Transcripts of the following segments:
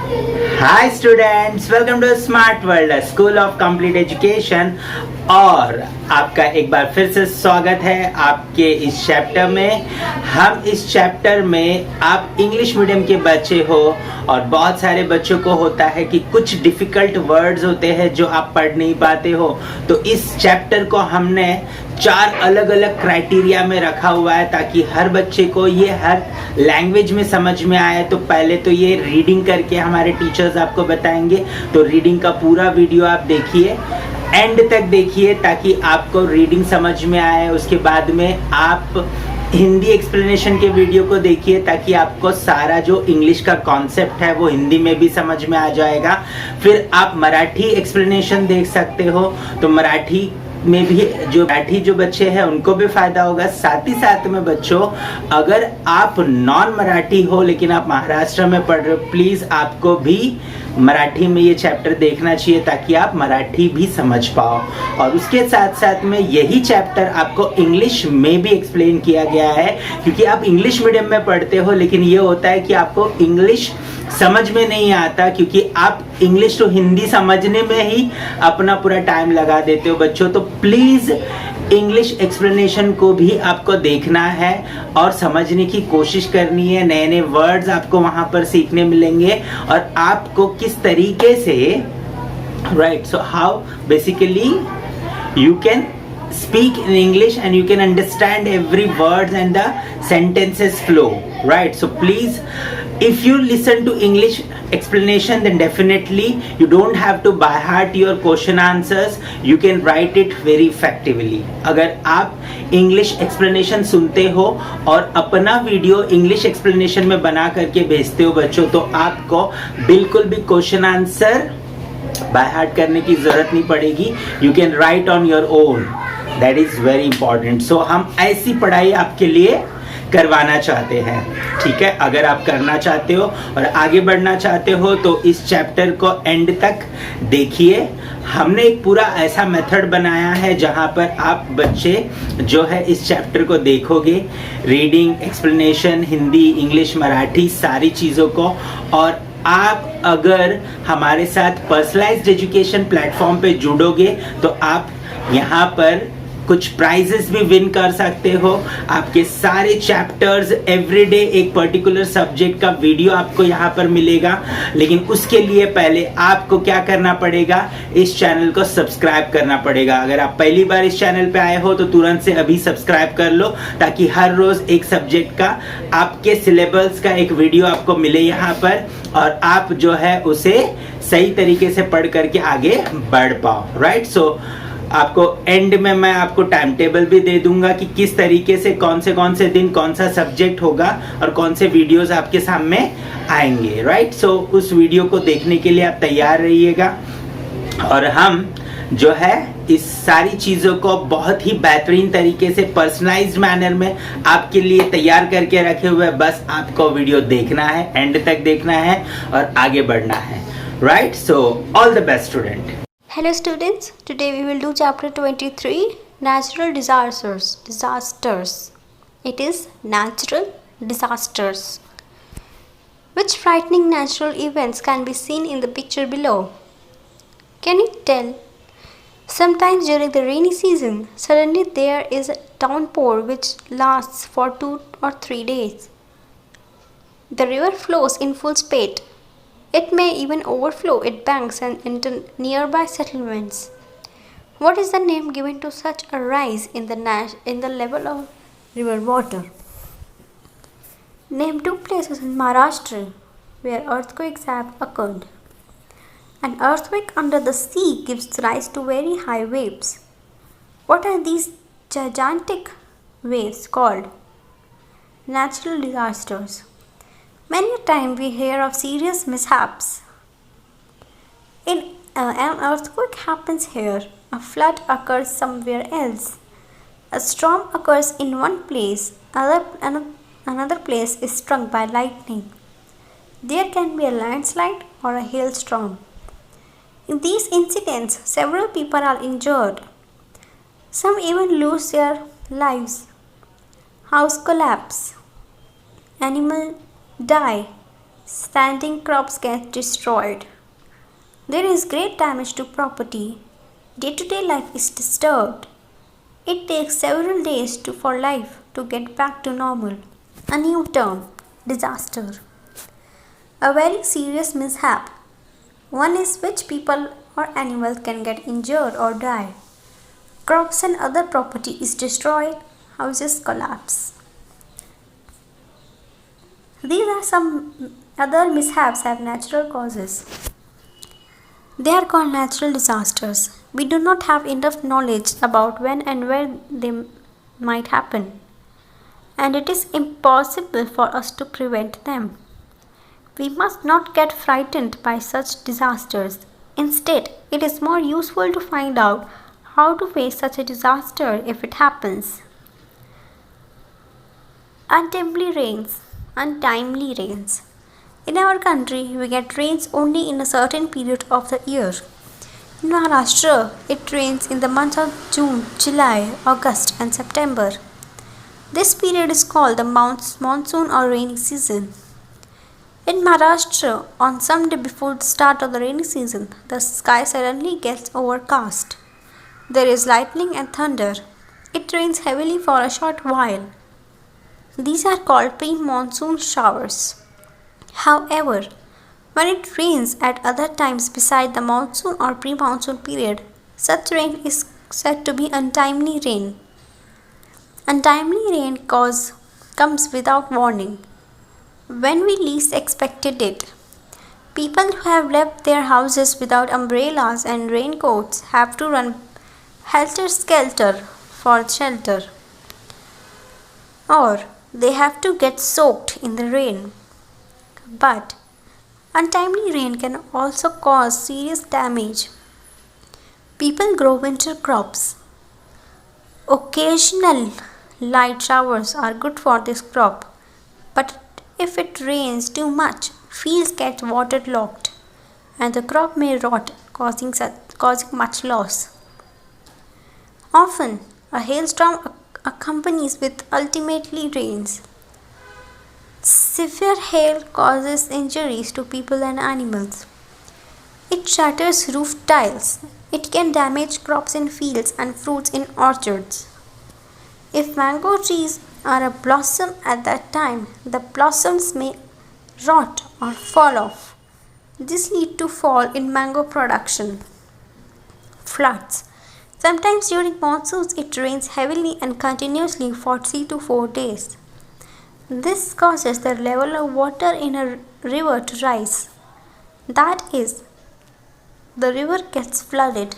Hi students, welcome to smart world school of complete education. और आपका एक बार फिर से स्वागत है आपके इस चैप्टर में। हम इस चैप्टर में आप इंग्लिश मीडियम के बच्चे हो और बहुत सारे बच्चों को होता है कि कुछ डिफिकल्ट वर्ड्स होते हैं जो आप पढ़ नहीं पाते हो। तो इस चैप्टर को हमने 4 अलग अलग क्राइटेरिया में रखा हुआ है ताकि हर बच्चे को ये हर लैंग्वेज में समझ में आए। तो पहले तो ये रीडिंग करके हमारे टीचर्स आपको बताएंगे, तो रीडिंग का पूरा वीडियो आप देखिए, एंड तक देखिए ताकि आपको रीडिंग समझ में आए। उसके बाद में आप हिंदी एक्सप्लेनेशन के वीडियो को देखिए ताकि आपको सारा जो इंग्लिश का कॉन्सेप्ट है वो हिंदी में भी समझ में आ जाएगा। फिर आप मराठी एक्सप्लेनेशन देख सकते हो, तो मराठी में भी जो बच्चे हैं उनको भी फायदा होगा। साथ ही साथ में बच्चों, अगर आप नॉन मराठी हो लेकिन आप महाराष्ट्र में पढ़ रहे हो, प्लीज आपको भी मराठी में ये चैप्टर देखना चाहिए ताकि आप मराठी भी समझ पाओ। और उसके साथ साथ में यही चैप्टर आपको इंग्लिश में भी एक्सप्लेन किया गया है, क्योंकि आप इंग्लिश मीडियम में पढ़ते हो लेकिन ये होता है कि आपको इंग्लिश समझ में नहीं आता, क्योंकि आप इंग्लिश तो हिंदी समझने में ही अपना पूरा टाइम लगा देते हो बच्चों। तो प्लीज इंग्लिश एक्सप्लेनेशन को भी आपको देखना है और समझने की कोशिश करनी है। नए नए वर्ड्स आपको वहां पर सीखने मिलेंगे और आपको किस तरीके से right, so how basically you can speak in English and you can understand every word and the sentences flow, right? So please, if you listen to English explanation, then definitely you don't have to by heart your question answers, you can write it very effectively. अगर आप English explanation सुनते हो और अपना video English explanation में बना करके भेजते हो बच्चों, तो आपको बिल्कुल भी क्वेश्चन आंसर बाय हार्ट करने की जरूरत नहीं पड़ेगी। You can write on your own, that is very important. So हम ऐसी पढ़ाई आपके लिए करवाना चाहते हैं, ठीक है। अगर आप करना चाहते हो और आगे बढ़ना चाहते हो तो इस चैप्टर को एंड तक देखिए। हमने एक पूरा ऐसा मेथड बनाया है जहां पर आप बच्चे जो है इस चैप्टर को देखोगे, reading, explanation, Hindi, English, Marathi, सारी चीज़ों को। और आप अगर हमारे साथ पर्सनलाइज्ड एजुकेशन प्लेटफॉर्म पे जुड़ोगे तो आप यहाँ पर कुछ प्राइजेस भी विन कर सकते हो। आपके सारे चैप्टर्स एवरीडे एक पर्टिकुलर सब्जेक्ट का वीडियो आपको यहाँ पर मिलेगा। लेकिन उसके लिए पहले आपको क्या करना पड़ेगा, इस चैनल को सब्सक्राइब करना पड़ेगा। अगर आप पहली बार इस चैनल पे आए हो तो तुरंत से अभी सब्सक्राइब कर लो ताकि हर रोज एक सब्जेक्ट का आपके सिलेबस का एक वीडियो आपको मिले यहाँ पर, और आप जो है उसे सही तरीके से पढ़ करके आगे बढ़ पाओ, राइट। सो आपको एंड में मैं आपको टाइम टेबल भी दे दूंगा कि किस तरीके से कौन से दिन कौन सा सब्जेक्ट होगा और कौन से वीडियोस आपके सामने आएंगे, राइट। सो उस वीडियो को देखने के लिए आप तैयार रहिएगा। और हम जो है इस सारी चीज़ों को बहुत ही बेहतरीन तरीके से पर्सनलाइज्ड मैनर में आपके लिए तैयार करके रखे हुए। बस आपको वीडियो देखना है, एंड तक देखना है और आगे बढ़ना है, right. So all the best student. Hello students, today we will do chapter 23, natural disasters. It is natural disasters. Which frightening natural events can be seen in the picture below? Can you tell? Sometimes during the rainy season, suddenly there is a downpour which lasts for 2 or 3 days. The river flows in full speed. It may even overflow its banks and into nearby settlements. What is the name given to such a rise in the level of river water? Name 2 places in Maharashtra where earthquakes have occurred. An earthquake under the sea gives rise to very high waves. What are these gigantic waves called? Natural disasters. Many a time we hear of serious mishaps. An earthquake happens here, a flood occurs somewhere else. A storm occurs in one place, another place is struck by lightning. There can be a landslide or a hailstorm. In these incidents, several people are injured. Some even lose their lives. House collapse. Animals die. Standing crops get destroyed. There is great damage to property. Day-to-day life is disturbed. It takes several days for life to get back to normal. A new term, disaster. A very serious mishap. One is which people or animals can get injured or die. Crops and other property is destroyed, houses collapse. These are some other mishaps have natural causes. They are called natural disasters. We do not have enough knowledge about when and where they might happen, and it is impossible for us to prevent them. We must not get frightened by such disasters. Instead, it is more useful to find out how to face such a disaster if it happens. Untimely rains. Untimely rains. In our country, we get rains only in a certain period of the year. In Maharashtra, it rains in the months of June, July, August, and September. This period is called the monsoon or rainy season. In Maharashtra, on some day before the start of the rainy season, the sky suddenly gets overcast. There is lightning and thunder. It rains heavily for a short while. These are called pre-monsoon showers. However, when it rains at other times beside the monsoon or pre-monsoon period, such rain is said to be untimely rain. Untimely rain comes without warning, when we least expected it. People who have left their houses without umbrellas and raincoats have to run helter-skelter for shelter, or they have to get soaked in the rain. But untimely rain can also cause serious damage. People grow winter crops. Occasional light showers are good for this crop, but if it rains too much, fields get waterlogged and the crop may rot, causing much loss. Often, a hailstorm accompanies with ultimately rains. Severe hail causes injuries to people and animals. It shatters roof tiles. It can damage crops in fields and fruits in orchards. If mango trees are a blossom at that time, the blossoms may rot or fall off. This leads to fall in mango production. Floods. Sometimes during monsoons it rains heavily and continuously for 3 to 4 days. This causes the level of water in a river to rise. That is, the river gets flooded.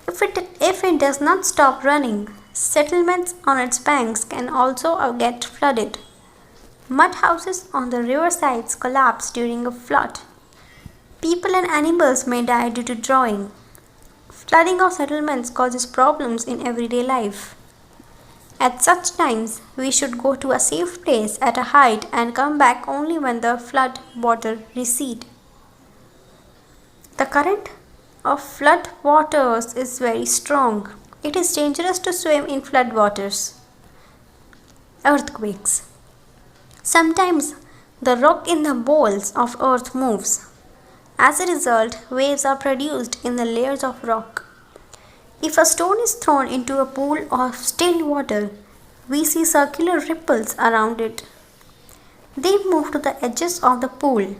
If it does not stop running, settlements on its banks can also get flooded. Mud houses on the riversides collapse during a flood. People and animals may die due to drowning. Flooding of settlements causes problems in everyday life. At such times, we should go to a safe place at a height and come back only when the flood water recedes. The current of flood waters is very strong. It is dangerous to swim in flood waters. Earthquakes. Sometimes the rock in the bowls of earth moves. As a result, waves are produced in the layers of rock. If a stone is thrown into a pool of still water, we see circular ripples around it. They move to the edges of the pool.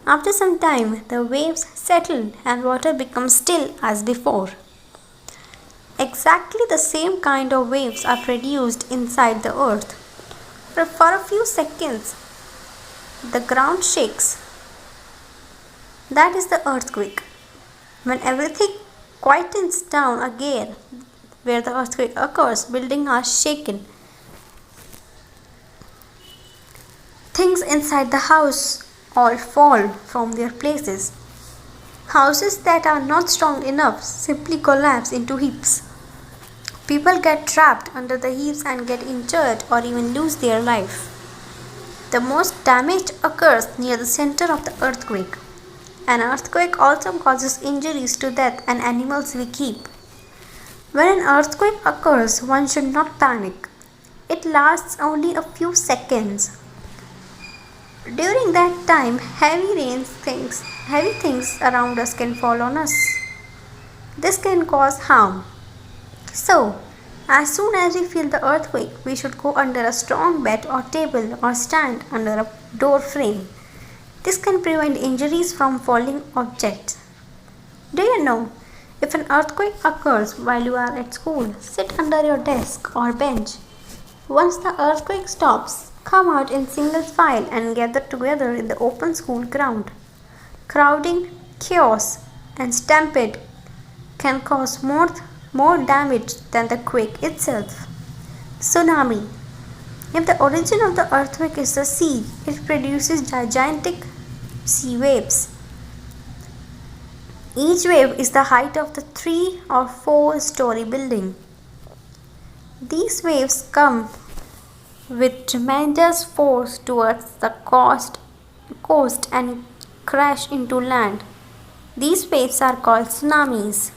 After some time, the waves settle and water becomes still as before. Exactly the same kind of waves are produced inside the earth. For a few seconds, the ground shakes. That is the earthquake. When everything quietens down again, where the earthquake occurs, buildings are shaken. Things inside the house all fall from their places. Houses that are not strong enough simply collapse into heaps. People get trapped under the heaps and get injured or even lose their life. The most damage occurs near the center of the earthquake. An earthquake also causes injuries to death and animals we keep. When an earthquake occurs, one should not panic. It lasts only a few seconds. During that time, heavy things around us can fall on us. This can cause harm. So, as soon as we feel the earthquake, we should go under a strong bed or table or stand under a door frame. This can prevent injuries from falling objects. Do you know, if an earthquake occurs while you are at school, sit under your desk or bench. Once the earthquake stops, come out in single file and gather together in the open school ground. Crowding, chaos, and stampede can cause more damage than the quake itself. Tsunami. If the origin of the earthquake is the sea, it produces gigantic sea waves. Each wave is the height of the 3 or 4-story building. These waves come with tremendous force towards the coast and crash into land. These waves are called tsunamis.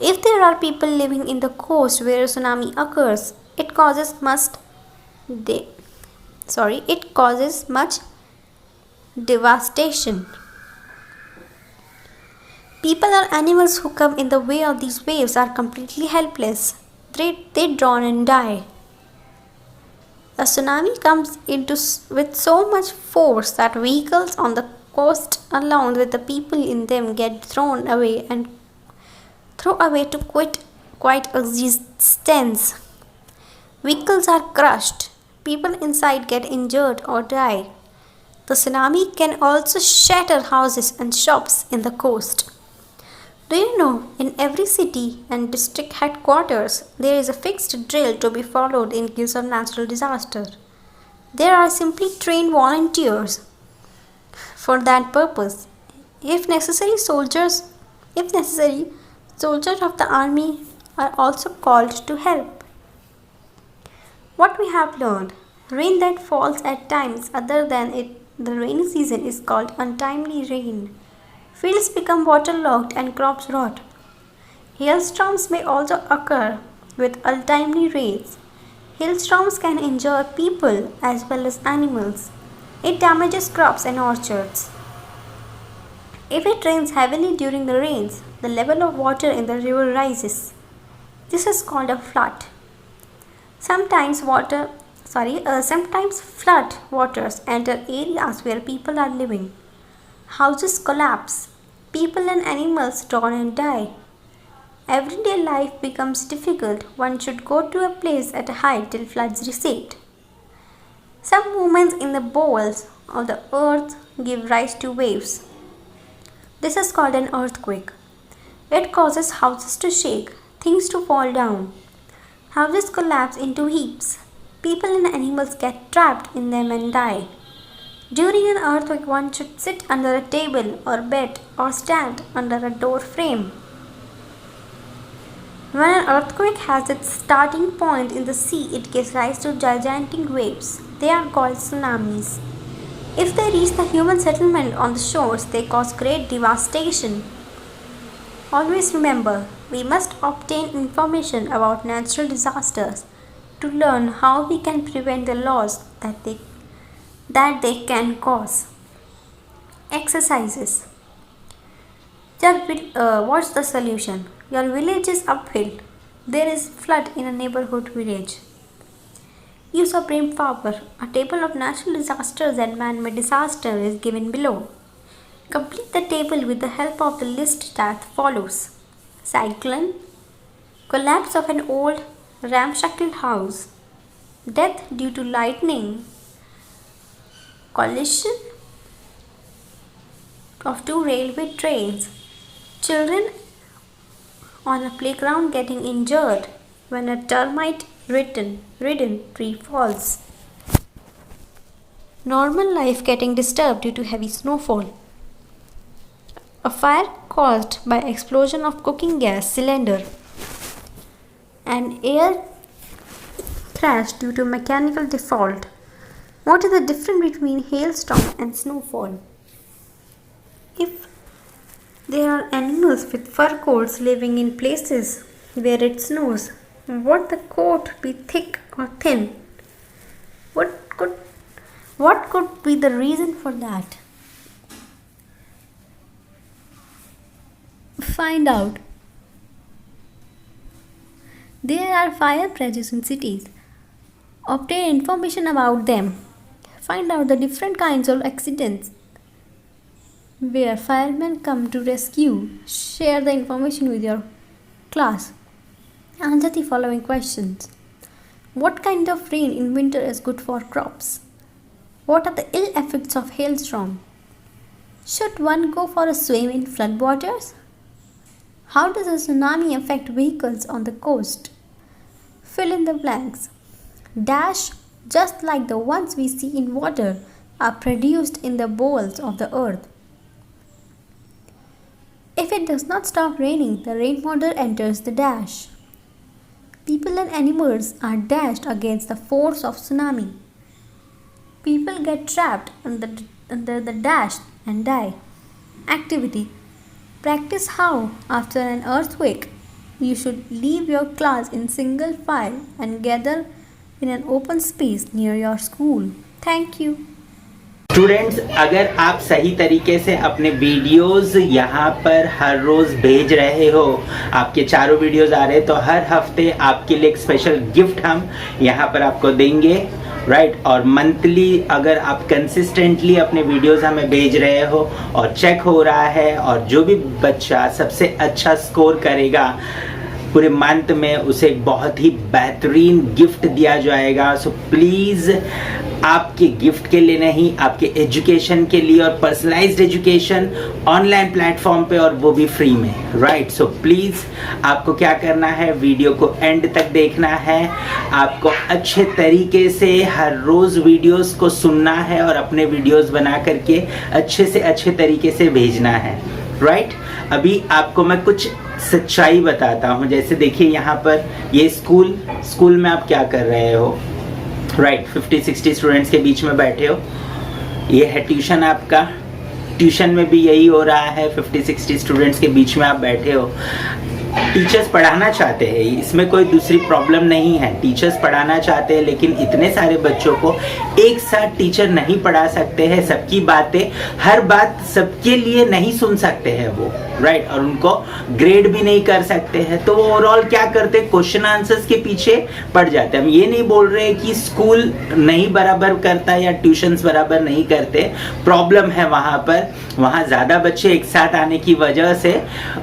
If there are people living in the coast where a tsunami occurs, it causes much devastation. People or animals who come in the way of these waves are completely helpless. They drown and die. A tsunami comes with so much force that vehicles on the coast along with the people in them get thrown away to quite existence. Vehicles are crushed. People inside get injured or die. The tsunami can also shatter houses and shops in the coast. Do you know, in every city and district headquarters, there is a fixed drill to be followed in case of natural disaster. There are simply trained volunteers for that purpose. If necessary, soldiers of the army are also called to help. What we have learned, rain that falls at times other than the rainy season is called untimely rain. Fields become waterlogged and crops rot. Hailstorms may also occur with untimely rains. Hailstorms can injure people as well as animals. It damages crops and orchards. If it rains heavily during the rains, the level of water in the river rises. This is called a flood. Sometimes flood waters enter areas where people are living. Houses collapse. People and animals drown and die. Everyday life becomes difficult. One should go to a place at a height till floods recede. Some movements in the bowels of the earth give rise to waves. This is called an earthquake. It causes houses to shake, things to fall down. Houses collapse into heaps. People and animals get trapped in them and die. During an earthquake, one should sit under a table or bed or stand under a door frame. When an earthquake has its starting point in the sea, it gives rise to gigantic waves. They are called tsunamis. If they reach the human settlement on the shores, they cause great devastation. Always remember, we must obtain information about natural disasters to learn how we can prevent the loss that they can cause. Exercises. What's the solution? Your village is uphill. There is flood in a neighborhood village. Use of brain power. A table of natural disasters and man-made disaster is given below. Complete the table with the help of the list that follows. Cyclone. Collapse of an old ramshackle house. Death due to lightning. Collision of 2 railway trains. Children on a playground getting injured when a termite-ridden tree falls. Normal life getting disturbed due to heavy snowfall. A fire caused by explosion of cooking gas cylinder. An air crash due to mechanical default. What is the difference between hailstorm and snowfall? If there are animals with fur coats living in places where it snows, would the coat be thick or thin? What could be the reason for that? Find out. There are fire prejudice in cities. Obtain information about them. Find out the different kinds of accidents where firemen come to rescue. Share the information with your class. Answer the following questions. What kind of rain in winter is good for crops? What are the ill effects of hailstorm? Should one go for a swim in floodwaters? How does a tsunami affect vehicles on the coast? Fill in the blanks. Dash, just like the ones we see in water, are produced in the bowels of the earth. If it does not stop raining, the rainwater enters the dash. People and animals are dashed against the force of tsunami. People get trapped under the dash and die. Activity. Practice how, after an earthquake, you should leave your class in single file and gather in an open space near your school. Thank you. Students, अगर आप सही तरीके से अपने videos यहाँ पर हर रोज भेज रहे हो, आपके चारों वीडियोस आ रहे हैं, तो हर हफ्ते आपके लिए एक स्पेशल गिफ्ट हम यहाँ पर आपको देंगे, राइट। और मंथली अगर आप कंसिस्टेंटली अपने वीडियोस हमें भेज रहे हो और चेक हो रहा है, और जो भी बच्चा सबसे अच्छा स्कोर करेगा पूरे मंथ में, उसे एक बहुत ही बेहतरीन गिफ्ट दिया जाएगा। सो प्लीज़, आपके गिफ्ट के लिए नहीं, आपके एजुकेशन के लिए, और पर्सनलाइज्ड एजुकेशन ऑनलाइन प्लेटफॉर्म पे, और वो भी फ्री में, राइट। सो प्लीज़, आपको क्या करना है, वीडियो को एंड तक देखना है, आपको अच्छे तरीके से हर रोज़ वीडियोस को सुनना है और अपने वीडियोस बना करके अच्छे से अच्छे तरीके से भेजना है, राइट। अभी आपको मैं कुछ सच्चाई बताता हूँ। जैसे देखिए, यहाँ पर ये स्कूल में आप क्या कर रहे हो, राइट। 50-60 स्टूडेंट्स के बीच में बैठे हो। ये है ट्यूशन आपका, ट्यूशन में भी यही हो रहा है, 50-60 स्टूडेंट्स के बीच में आप बैठे हो। टीचर्स पढ़ाना चाहते हैं, इसमें कोई दूसरी प्रॉब्लम नहीं है, टीचर्स पढ़ाना चाहते हैं, लेकिन इतने सारे बच्चों को एक साथ टीचर नहीं पढ़ा सकते हैं। सबकी बातें, हर बात सबके लिए नहीं सुन सकते हैं वो, राइट। और उनको ग्रेड भी नहीं कर सकते हैं, तो वो ओवरऑल क्या करते हैं, क्वेश्चन आंसर्स के पीछे पड़ जाते हैं। हम ये नहीं बोल रहे कि स्कूल नहीं बराबर करता या ट्यूशन्स बराबर नहीं करते, प्रॉब्लम है वहाँ पर। वहाँ ज़्यादा बच्चे एक साथ आने की वजह से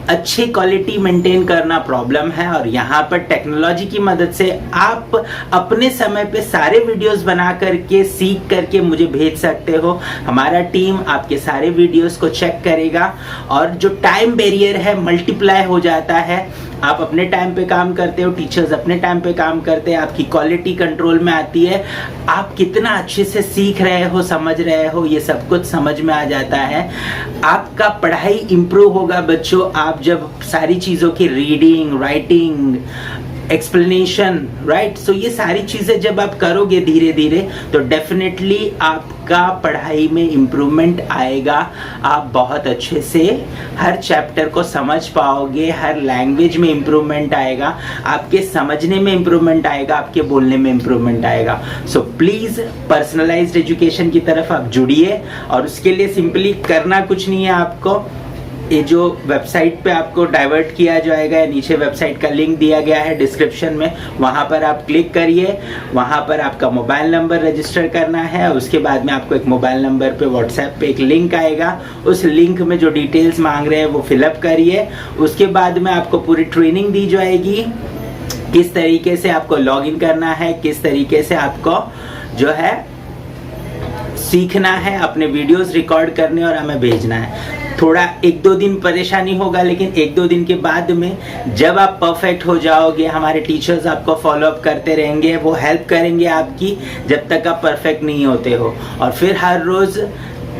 अच्छी क्वालिटी मेंटेन करना प्रॉब्लम है। और यहाँ पर टेक्नोलॉजी की मदद से आप अपने समय पे सारे वीडियोस बना करके, सीख करके मुझे भेज सकते हो। हमारा टीम आपके सारे वीडियोस को चेक करेगा, और जो टाइम बैरियर है मल्टीप्लाई हो जाता है। आप अपने टाइम पे काम करते हो, टीचर्स अपने टाइम पे काम करते हैं, आपकी क्वालिटी कंट्रोल में आती है, आप कितना अच्छे से सीख रहे हो, समझ रहे हो, ये सब कुछ समझ में आ जाता है। आपका पढ़ाई इंप्रूव होगा बच्चों, आप जब सारी चीज़ों की रीडिंग, राइटिंग, एक्सप्लेनेशन, राइट। सो ये सारी चीज़ें जब आप करोगे धीरे धीरे, तो डेफिनेटली आपका पढ़ाई में इम्प्रूवमेंट आएगा। आप बहुत अच्छे से हर चैप्टर को समझ पाओगे, हर लैंग्वेज में इम्प्रूवमेंट आएगा, आपके समझने में इम्प्रूवमेंट आएगा, आपके बोलने में इम्प्रूवमेंट आएगा। सो प्लीज़, पर्सनलाइज्ड एजुकेशन की तरफ आप जुड़िए, और उसके लिए सिंपली करना कुछ नहीं है आपको। ये जो वेबसाइट पे आपको डाइवर्ट किया जाएगा, या नीचे वेबसाइट का लिंक दिया गया है डिस्क्रिप्शन में, वहाँ पर आप क्लिक करिए। वहाँ पर आपका मोबाइल नंबर रजिस्टर करना है। उसके बाद में आपको एक मोबाइल नंबर पे व्हाट्सएप पे एक लिंक आएगा, उस लिंक में जो डिटेल्स मांग रहे हैं वो फिलअप करिए। उसके बाद में आपको पूरी ट्रेनिंग दी जाएगी, किस तरीके से आपको लॉगिन करना है, किस तरीके से आपको जो है सीखना है, अपने वीडियोस रिकॉर्ड करने और हमें भेजना है। थोड़ा 1-2 दिन परेशानी होगा, लेकिन 1-2 दिन के बाद में जब आप परफेक्ट हो जाओगे, हमारे टीचर्स आपको फॉलोअप करते रहेंगे, वो हेल्प करेंगे आपकी जब तक आप परफेक्ट नहीं होते हो। और फिर हर रोज़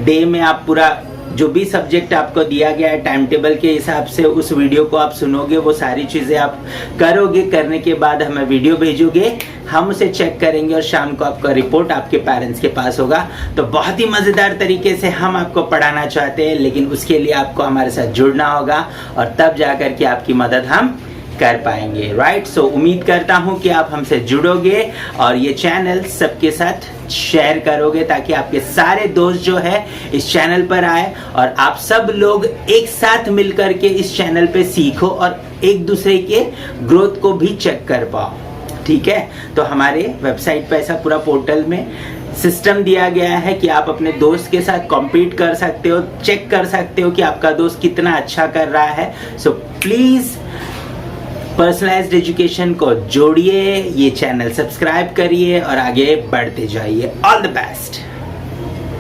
डे में आप पूरा जो भी सब्जेक्ट आपको दिया गया है टाइम टेबल के हिसाब से, उस वीडियो को आप सुनोगे, वो सारी चीज़ें आप करोगे। करने के बाद हमें वीडियो भेजोगे, हम उसे चेक करेंगे, और शाम को आपका रिपोर्ट आपके पेरेंट्स के पास होगा। तो बहुत ही मज़ेदार तरीके से हम आपको पढ़ाना चाहते हैं, लेकिन उसके लिए आपको हमारे साथ जुड़ना होगा, और तब जा कर के आपकी मदद हम कर पाएंगे, राइट। सो उम्मीद करता हूं कि आप हमसे जुड़ोगे और ये चैनल सबके साथ शेयर करोगे ताकि आपके सारे दोस्त जो है इस चैनल पर आए और आप सब लोग एक साथ मिलकर के इस चैनल पे सीखो और एक दूसरे के ग्रोथ को भी चेक कर पाओ, ठीक है। तो हमारे वेबसाइट पे ऐसा पूरा पोर्टल में सिस्टम दिया गया है कि आप अपने दोस्त के साथ कॉम्पीट कर सकते हो, चेक कर सकते हो कि आपका दोस्त कितना अच्छा कर रहा है। सो प्लीज पर्सनलाइज्ड एजुकेशन को जोड़िए, ये चैनल सब्सक्राइब करिए और आगे बढ़ते जाइए। All the best.